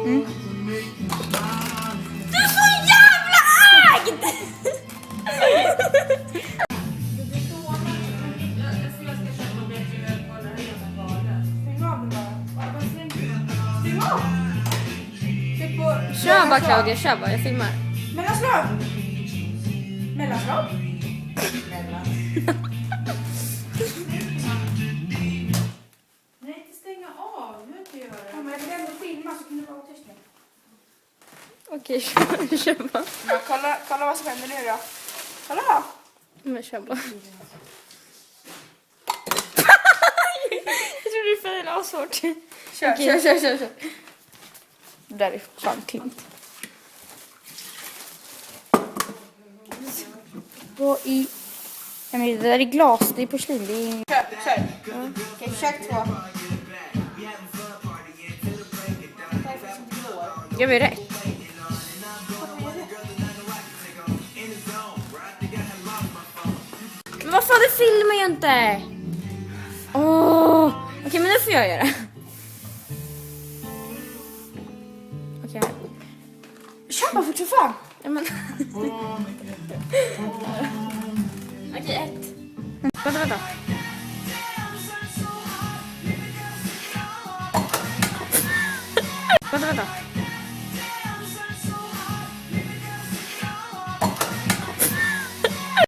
Du är så jävla ägd! Kör bara Claudia, kör bara, jag filmar. Mellanslag! Mellanslag? Nej, inte stänga av. Nu inte göra det. Ja, men jag vill ändå filma så kan du vara tyst nu. Okej, kör bara. Ja, kolla vad som händer nu då. Kolla! Men kör bara. Jag tror du failade asfort. Kör. Det där är fan klint. Vad i... Ja, men det där är glas, det är porslin, det är... Kör. Okej, försök 2. Gör vi rätt? Men vad fan, det filmar jag inte! Okej, men nu får jag göra det. Okej. Kör bara fort som fan. Ja, men... Okej, 1. Vänta. Vänta.